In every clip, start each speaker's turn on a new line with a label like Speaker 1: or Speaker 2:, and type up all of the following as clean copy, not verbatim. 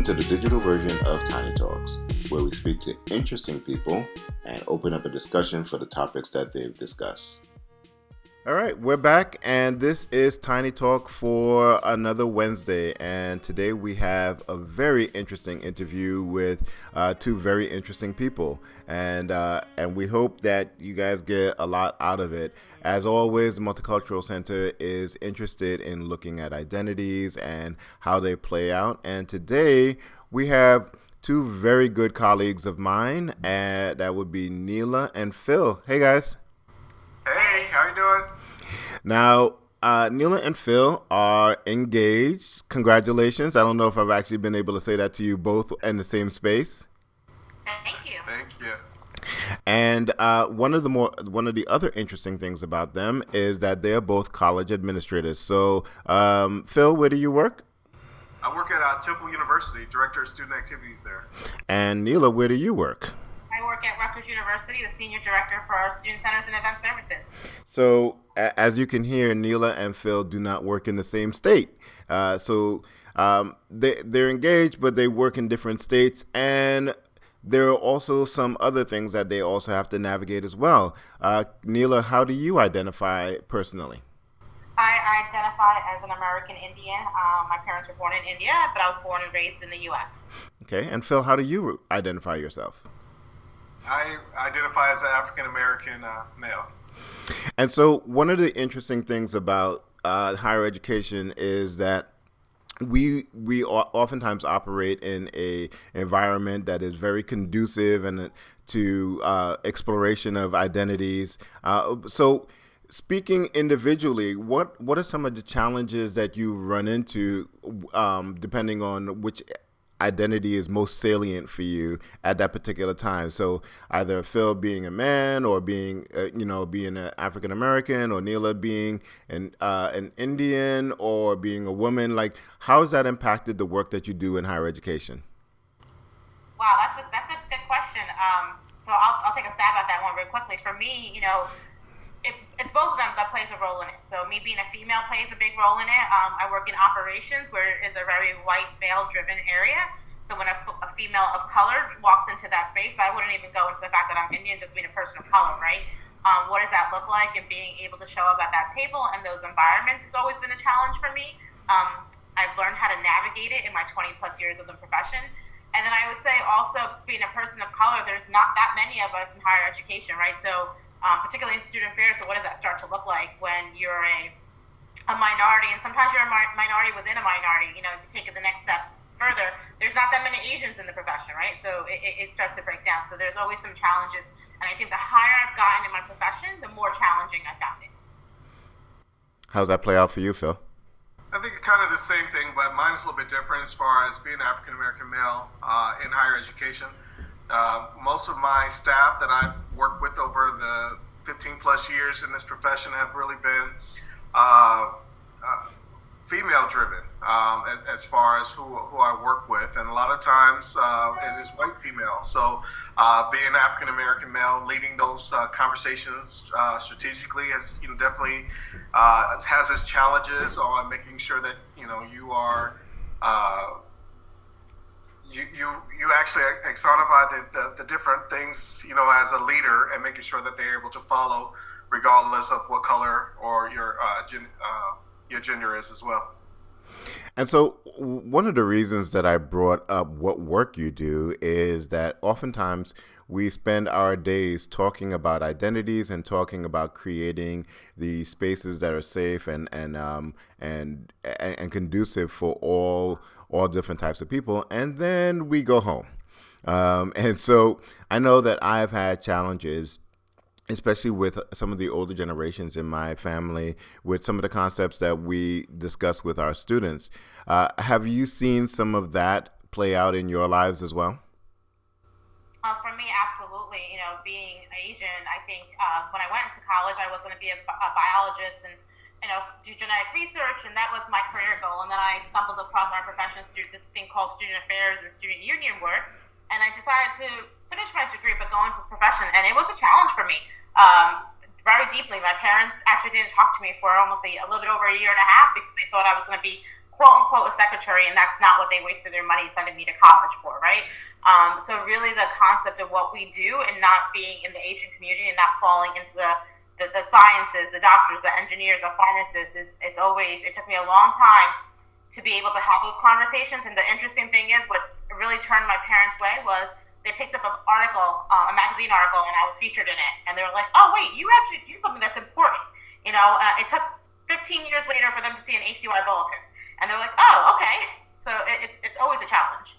Speaker 1: to the digital version of Tiny Talks, where we speak to interesting people and open up a discussion for the topics that they've discussed. All right, we're back, and this is Tiny Talk for another Wednesday, and today we have a very interesting interview with two very interesting people, and we hope that you guys get a lot out of it. As always, the Multicultural Center is interested in looking at identities and how they play out, and today we have two very good colleagues of mine, and that would be Neela and Phil. Hey, guys.
Speaker 2: Hey, how you doing?
Speaker 1: Now, Neela and Phil are engaged. Congratulations. I don't know if I've actually been able to say that to you both in the same space.
Speaker 3: Thank you.
Speaker 2: Thank you.
Speaker 1: And one of the other interesting things about them is that they are both college administrators. So, Phil, where do you work?
Speaker 2: I work at Temple University, Director of Student Activities there.
Speaker 1: And Neela, where do you work?
Speaker 3: I work at Rutgers University, the Senior Director for our Student Centers and Event Services.
Speaker 1: So, as you can hear, Neela and Phil do not work in the same state. They're engaged, but they work in different states, and there are also some other things that they also have to navigate as well. Neela, how do you identify personally?
Speaker 3: I identify as an American Indian. My parents were born in India, but I was born and raised in the U.S.
Speaker 1: Okay, and Phil, how do you identify yourself?
Speaker 2: I identify as an African-American male.
Speaker 1: And so one of the interesting things about higher education is that we oftentimes operate in a environment that is very conducive and to exploration of identities. So speaking individually, what are some of the challenges that you run into depending on which identity is most salient for you at that particular time? So either Phil being a man, or being being an African American, or Neela being an Indian, or being a woman. Like, how has that impacted the work that you do in higher education?
Speaker 3: Wow, that's a good question. So I'll take a stab at that one very quickly. For me, it's both of them that plays a role in it. So me being a female plays a big role in it. I work in operations, where it is a very white, male-driven area. So when a female of color walks into that space, I wouldn't even go into the fact that I'm Indian, just being a person of color, right? What does that look like? And being able to show up at that table and those environments has always been a challenge for me. I've learned how to navigate it in my 20-plus years of the profession. And then I would say also, being a person of color, there's not that many of us in higher education, right? So particularly in student affairs, so what does that start to look like when you're a minority? And sometimes you're a minority within a minority. If you take it the next step further, there's not that many Asians in the profession, right? So it starts to break down. So there's always some challenges. And I think the higher I've gotten in my profession, the more challenging I found it.
Speaker 1: How's that play out for you, Phil?
Speaker 2: I think kind of the same thing, but mine's a little bit different as far as being an African-American male in higher education. Most of my staff that I've worked with over the 15-plus years in this profession have really been female-driven as far as who I work with, and a lot of times it is white female. So being an African-American male, leading those conversations strategically has definitely has its challenges on making sure that you are. You actually personify the different things, as a leader, and making sure that they're able to follow, regardless of what color or your gender is as well.
Speaker 1: And so one of the reasons that I brought up what work you do is that oftentimes we spend our days talking about identities and talking about creating the spaces that are safe and conducive for all different types of people, and then we go home. And so I know that I've had challenges, especially with some of the older generations in my family, with some of the concepts that we discuss with our students. Have you seen some of that play out in your lives as well?
Speaker 3: For me, absolutely. Being Asian, I think when I went into college, I was going to be a biologist and do genetic research, and that was my career goal. And then I stumbled across our profession, this thing called student affairs and student union work, and I decided to finish my degree but go into this profession, and it was a challenge for me. Very deeply. My parents actually didn't talk to me for almost a little bit over a year and a half because they thought I was going to be quote unquote a secretary, and that's not what they wasted their money sending me to college for, right? So really the concept of what we do and not being in the Asian community and not falling into the sciences, the doctors, the engineers, the pharmacists, it took me a long time to be able to have those conversations. And the interesting thing is, what really turned my parents' way was they picked up an article, a magazine article, and I was featured in it. And they were like, oh, wait, you actually do something that's important. It took 15 years later for them to see an ACY bulletin. And they're like, oh, okay. So it's always a challenge.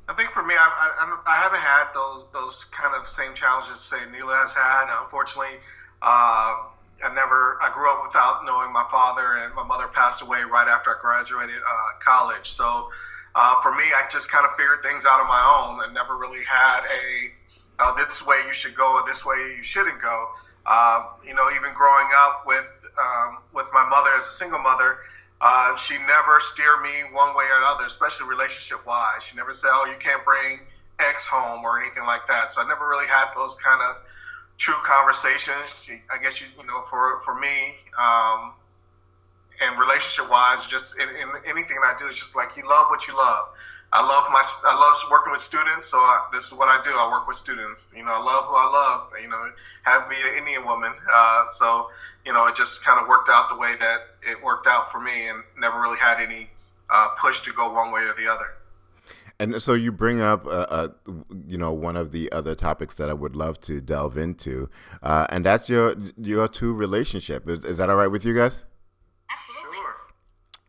Speaker 2: I think for me, I haven't had those kind of same challenges, say, Neela has had. Unfortunately, I grew up without knowing my father, and my mother passed away right after I graduated college. So for me, I just kind of figured things out on my own and never really had this way you should go or this way you shouldn't go. Even growing up with my mother as a single mother, she never steered me one way or another, especially relationship-wise. She never said, oh, you can't bring X home or anything like that. So I never really had those kind of true conversations. I guess, for me, and relationship-wise, just in anything that I do, it's just like you love what you love. I love working with students, so this is what I do. I work with students. I love who I love. Have me an Indian woman. So it just kind of worked out the way that it worked out for me, and never really had any push to go one way or the other.
Speaker 1: And so you bring up, one of the other topics that I would love to delve into, and that's your two relationship. Is that all right with you guys?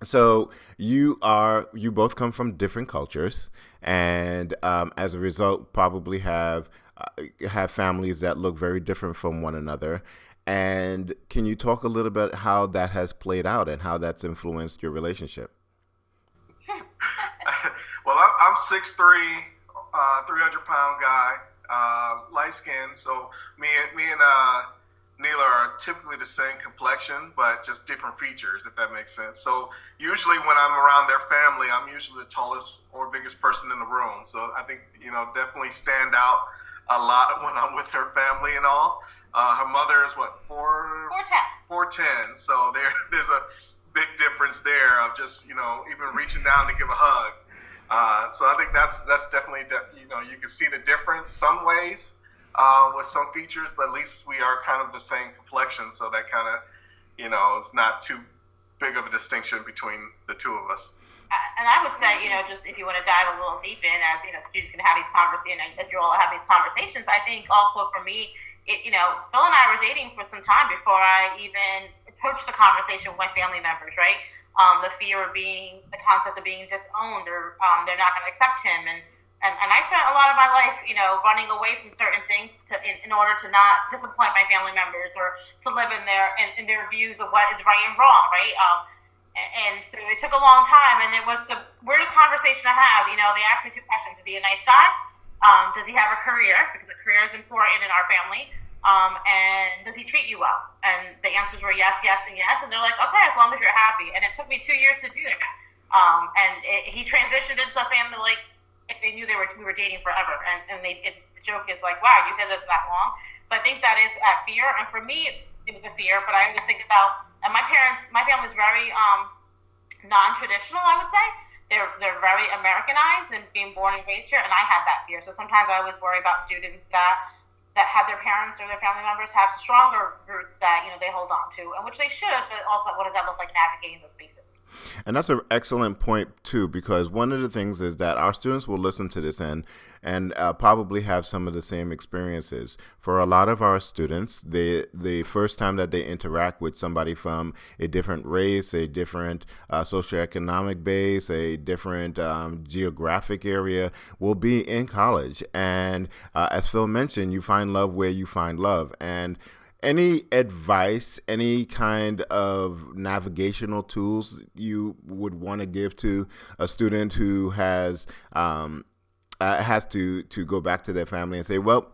Speaker 1: So you both come from different cultures, and as a result, probably have families that look very different from one another. And can you talk a little bit how that has played out and how that's influenced your relationship?
Speaker 2: Well, I'm 6'3", 300-pound guy, light skinned. So me and Neela are typically the same complexion, but just different features, if that makes sense. So usually when I'm around their family, I'm usually the tallest or biggest person in the room. So I think, definitely stand out a lot when I'm with her family and all. Her mother is what, 4'10". So there's a big difference there of just, even reaching down to give a hug. So I think that's definitely, you can see the difference some ways. With some features, but at least we are kind of the same complexion, so that kind of, it's not too big of a distinction between the two of us.
Speaker 3: And I would say, just if you want to dive a little deep in, as students can have these conversations, as you all have these conversations, I think also for me, Phil and I were dating for some time before I even approached the conversation with my family members, right? The fear of the concept of being disowned, or they're not going to accept him, and I spent a lot of my life, running away from certain things in order to not disappoint my family members, or to live in their views of what is right and wrong, right? And so it took a long time, and it was the weirdest conversation to have. They asked me two questions: is he a nice guy? Does he have a career? Because a career is important in our family. And does he treat you well? And the answers were yes, yes, and yes. And they're like, okay, as long as you're happy. And it took me 2 years to do that. He transitioned into the family like, if they knew we were dating forever, and the joke is like, wow, you did this that long. So I think that is a fear, and for me, it was a fear. But I always think about, and my family's very non-traditional. I would say they're very Americanized and being born and raised here, and I had that fear. So sometimes I always worry about students that have their parents or their family members have stronger roots that they hold on to, and which they should. But also, what does that look like navigating those spaces?
Speaker 1: And that's an excellent point, too, because one of the things is that our students will listen to this and probably have some of the same experiences. For a lot of our students, the first time that they interact with somebody from a different race, a different socioeconomic base, a different geographic area will be in college. And as Phil mentioned, you find love where you find love. And any advice, any kind of navigational tools you would want to give to a student who has to go back to their family and say, well,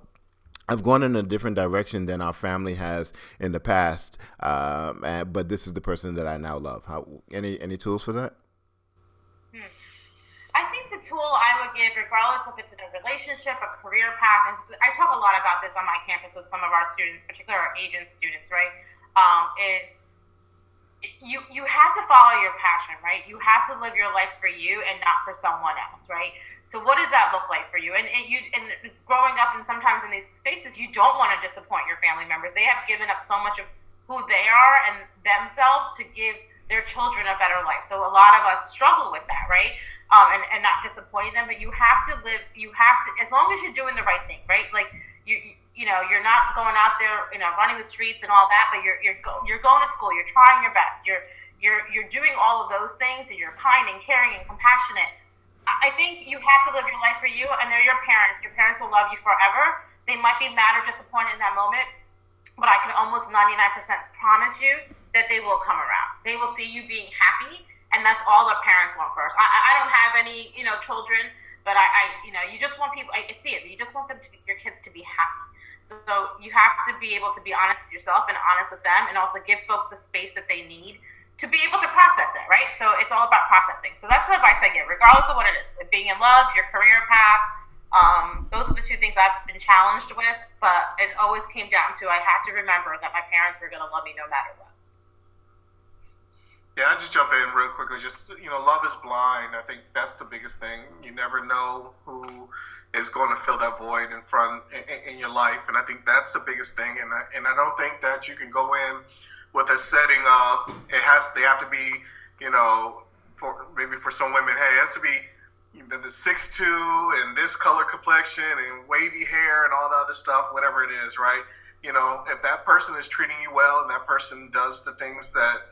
Speaker 1: I've gone in a different direction than our family has in the past, but this is the person that I now love. Any tools for that?
Speaker 3: I think the tool I would give, regardless if it's in a relationship, a career path, and I talk a lot about this on my campus with some of our students, particularly our Asian students, right? Is you have to follow your passion, right? You have to live your life for you and not for someone else, right? So what does that look like for you? And growing up and sometimes in these spaces, you don't want to disappoint your family members. They have given up so much of who they are and themselves to give their children a better life. So a lot of us struggle with that, right? And not disappointing them, but you have to live, as long as you're doing the right thing, right? Like you're not going out there, running the streets and all that, but you're going to school, you're trying your best, you're doing all of those things, and you're kind and caring and compassionate. I think you have to live your life for you, and they're your parents. Your parents will love you forever. They might be mad or disappointed in that moment, but I can almost 99% promise you that they will come around. They will see you being happy, and that's all the parents want first. I don't have any, children, but you just want people. I see it. You just want your kids to be happy. So you have to be able to be honest with yourself and honest with them, and also give folks the space that they need to be able to process it, right? So it's all about processing. So that's the advice I give, regardless of what it is. Being in love, your career path, those are the two things I've been challenged with, but it always came down to I had to remember that my parents were going to love me no matter what.
Speaker 2: Yeah, I'll just jump in real quickly. Just, love is blind. I think that's the biggest thing. You never know who is going to fill that void in your life. And I think that's the biggest thing. And I don't think that you can go in with a setting of they have to be, for some women, hey, it has to be the 6'2" and this color complexion and wavy hair and all the other stuff, whatever it is, right? If that person is treating you well and that person does the things that,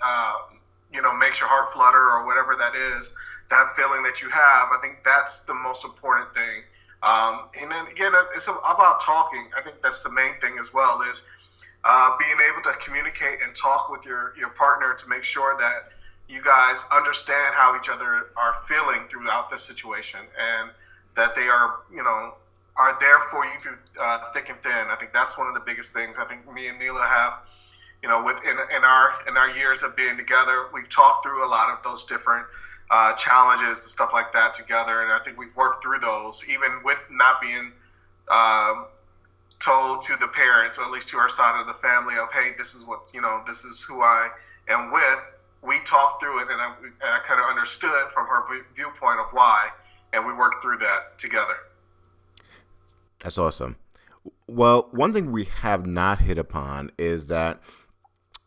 Speaker 2: makes your heart flutter or whatever that is, that feeling that you have, I think that's the most important thing. And then again, it's about talking. I think that's the main thing as well, is being able to communicate and talk with your partner to make sure that you guys understand how each other are feeling throughout this situation, and that they are there for you through thick and thin. I think that's one of the biggest things. I think me and Neela have, in our years of being together, we've talked through a lot of those different challenges and stuff like that together, and I think we've worked through those, even with not being told to the parents, or at least to our side of the family, of, hey, this is who I am with. We talked through it, and I kind of understood from her viewpoint of why, and we worked through that together.
Speaker 1: That's awesome. Well, one thing we have not hit upon is that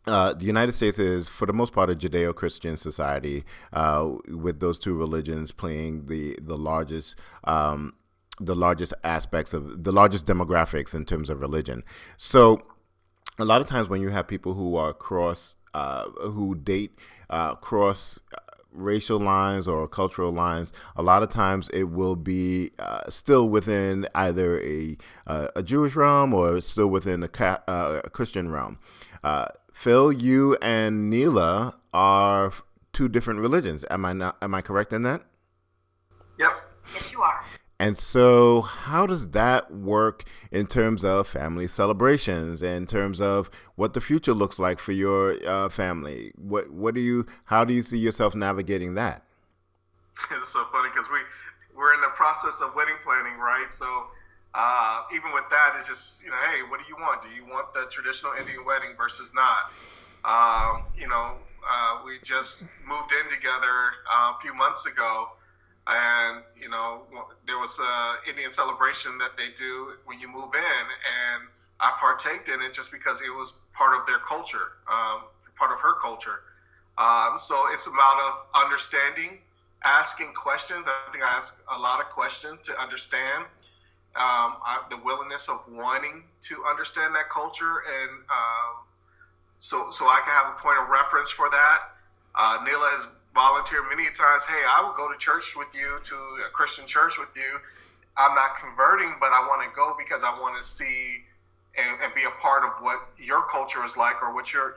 Speaker 1: the United States is, for the most part, a Judeo-Christian society, with those two religions playing the largest aspects of the largest demographics in terms of religion. So a lot of times when you have people who are who date cross racial lines or cultural lines, a lot of times it will be still within either a Jewish realm or still within a Christian realm. Phil, you and Neela are two different religions. Am I correct in that?
Speaker 2: Yep.
Speaker 3: Yes, you are.
Speaker 1: And so how does that work in terms of family celebrations, in terms of what the future looks like for your family? How do you see yourself navigating that?
Speaker 2: It's so funny because we're in the process of wedding planning, right? So even with that, it's just, hey, what do you want? Do you want the traditional Indian wedding versus not? We just moved in together a few months ago. And, there was an Indian celebration that they do when you move in, and I partaked in it just because it was part of their culture, part of her culture. So it's a matter of understanding, asking questions. I think I asked a lot of questions to understand the willingness of wanting to understand that culture, and so I can have a point of reference for that. Neela has volunteer many times, hey, I will go to church with you, to a Christian church with you. I'm not converting, but I want to go because I want to see and be a part of what your culture is like, or what your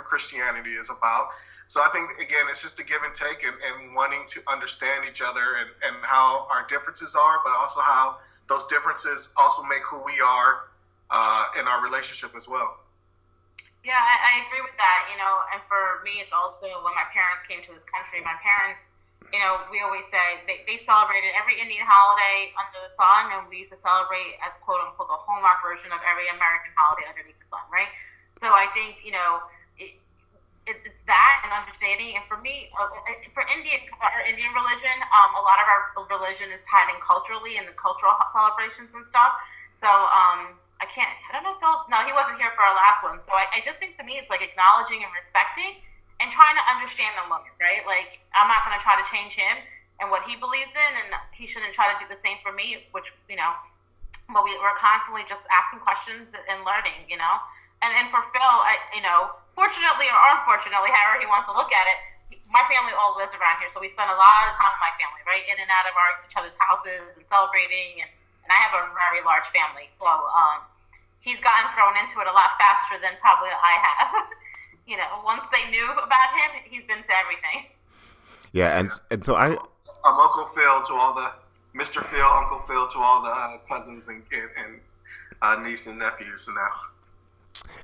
Speaker 2: Christianity is about. So I think, again, it's just a give and take, and wanting to understand each other and how our differences are, but also how those differences also make who we are in our relationship as well.
Speaker 3: Yeah, I agree with that, and for me, it's also when my parents came to this country, my parents, we always say they celebrated every Indian holiday under the sun, and we used to celebrate as quote unquote the Hallmark version of every American holiday underneath the sun, right? So I think, it's that, and and understanding. And for me, for Indian religion, a lot of our religion is tied in culturally and the cultural celebrations and stuff. So I don't know if no, he wasn't here for our last one. So I just think to me, it's like acknowledging and respecting and trying to understand and learn, right? Like, I'm not going to try to change him and what he believes in, and he shouldn't try to do the same for me, which, but we're constantly just asking questions and learning, And for Phil, fortunately or unfortunately, however he wants to look at it, my family all lives around here, so we spend a lot of time with my family, right? In and out of each other's houses and celebrating, and I have a very large family, so he's gotten thrown into it a lot faster than probably I have. Once they knew about him, he's been to everything.
Speaker 1: Yeah, and so I'm
Speaker 2: Uncle Phil to all the Mr. Phil, Uncle Phil to all the cousins and niece and nephews now.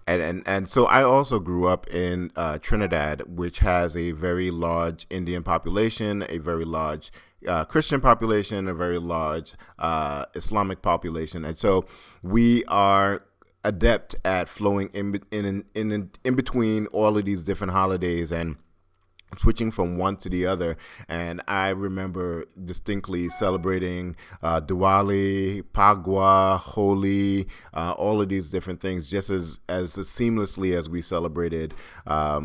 Speaker 1: And so I also grew up in Trinidad, which has a very large Indian population, a very large Christian population, a very large Islamic population, and so we are adept at flowing in between all of these different holidays and switching from one to the other. And I remember distinctly celebrating Diwali, Pagwa, Holi, all of these different things just as seamlessly as we celebrated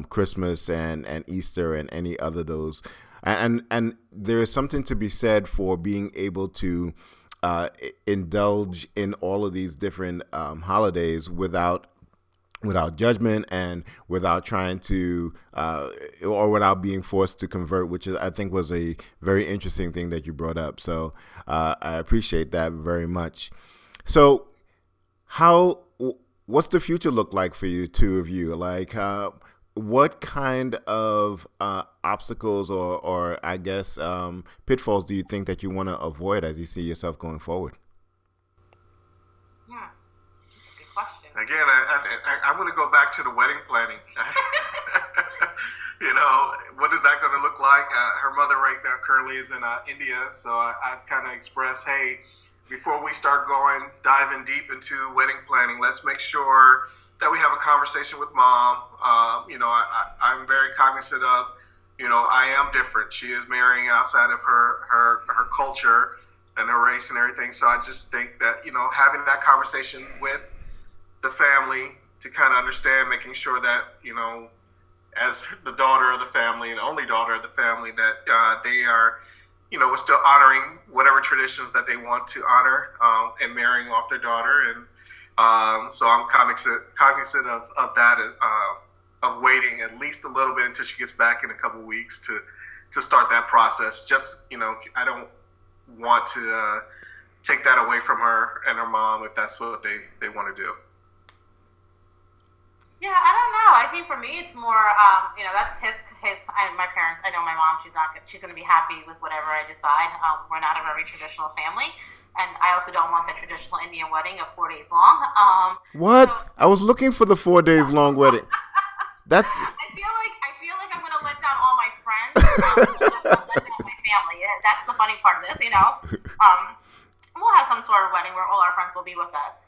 Speaker 1: Christmas and Easter and any other those. And there is something to be said for being able to indulge in all of these different holidays without judgment and without trying to or without being forced to convert, which I think was a very interesting thing that you brought up. So I appreciate that very much. So what's the future look like for you, two of you? Like what kind of obstacles or I guess pitfalls do you think that you want to avoid as you see yourself going forward?
Speaker 2: Again, I'm going to go back to the wedding planning. What is that going to look like? Her mother right now currently is in India, so I've kind of expressed, hey, before we start diving deep into wedding planning, let's make sure that we have a conversation with mom. I'm very cognizant of, I am different. She is marrying outside of her culture and her race and everything. So I just think that, having that conversation with the family to kind of understand, making sure that, as the daughter of the family and only daughter of the family, that they are, we're still honoring whatever traditions that they want to honor and marrying off their daughter. And so I'm cognizant of that, of waiting at least a little bit until she gets back in a couple of weeks to start that process. Just, I don't want to take that away from her and her mom if that's what they want to do.
Speaker 3: Yeah, I don't know. I think for me, it's more, that's his. My parents. I know my mom. She's going to be happy with whatever I decide. We're not a very traditional family, and I also don't want the traditional Indian wedding of 4 days long.
Speaker 1: What? So, I was looking for the 4 days long wedding. That's.
Speaker 3: I feel like I'm going to let down all my friends. Let down my family. That's the funny part of this, We'll have some sort of wedding where all our friends will be with us.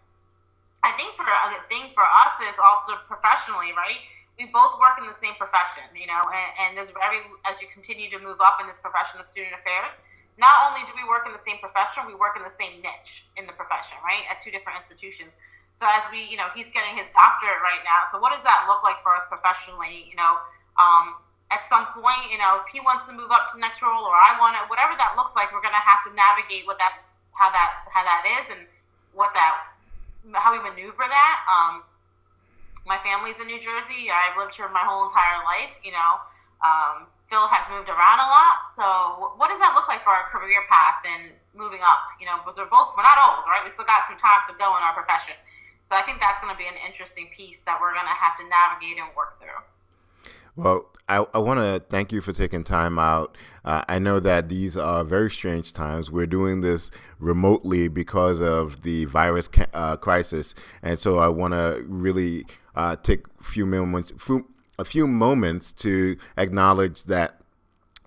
Speaker 3: I think the thing for us is also professionally, right? We both work in the same profession, and there's as you continue to move up in this profession of student affairs, not only do we work in the same profession, we work in the same niche in the profession, right? At two different institutions. So as we, he's getting his doctorate right now. So what does that look like for us professionally? At some point, if he wants to move up to next role or I want it, whatever that looks like, we're going to have to navigate how that is and how we maneuver that. My family's in New Jersey. I've lived here my whole entire life. Phil has moved around a lot. So what does that look like for our career path and moving up? Because we're not old, right? We still got some time to go in our profession. So I think that's going to be an interesting piece that we're going to have to navigate and work through.
Speaker 1: Well, I want to thank you for taking time out. I know that these are very strange times. We're doing this remotely because of the virus crisis. And so I want to really take a few moments to acknowledge that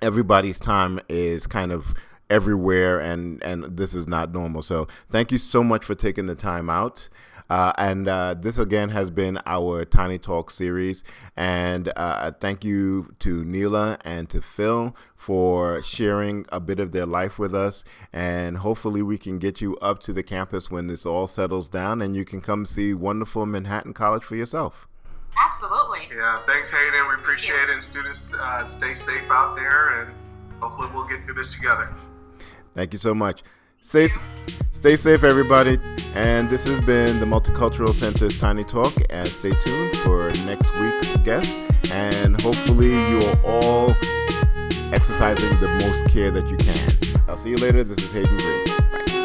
Speaker 1: everybody's time is kind of everywhere and this is not normal. So thank you so much for taking the time out. And this again has been our Tiny Talk series. And thank you to Neela and to Phil for sharing a bit of their life with us. And hopefully we can get you up to the campus when this all settles down and you can come see wonderful Manhattan College for yourself.
Speaker 3: Absolutely.
Speaker 2: Yeah, thanks, Hayden. We appreciate it. And students, stay safe out there, and hopefully we'll get through this together.
Speaker 1: Thank you so much. Stay safe, everybody. And this has been the Multicultural Center's Tiny Talk. And stay tuned for next week's guest. And hopefully you are all exercising the most care that you can. I'll see you later. This is Hayden Green. Bye.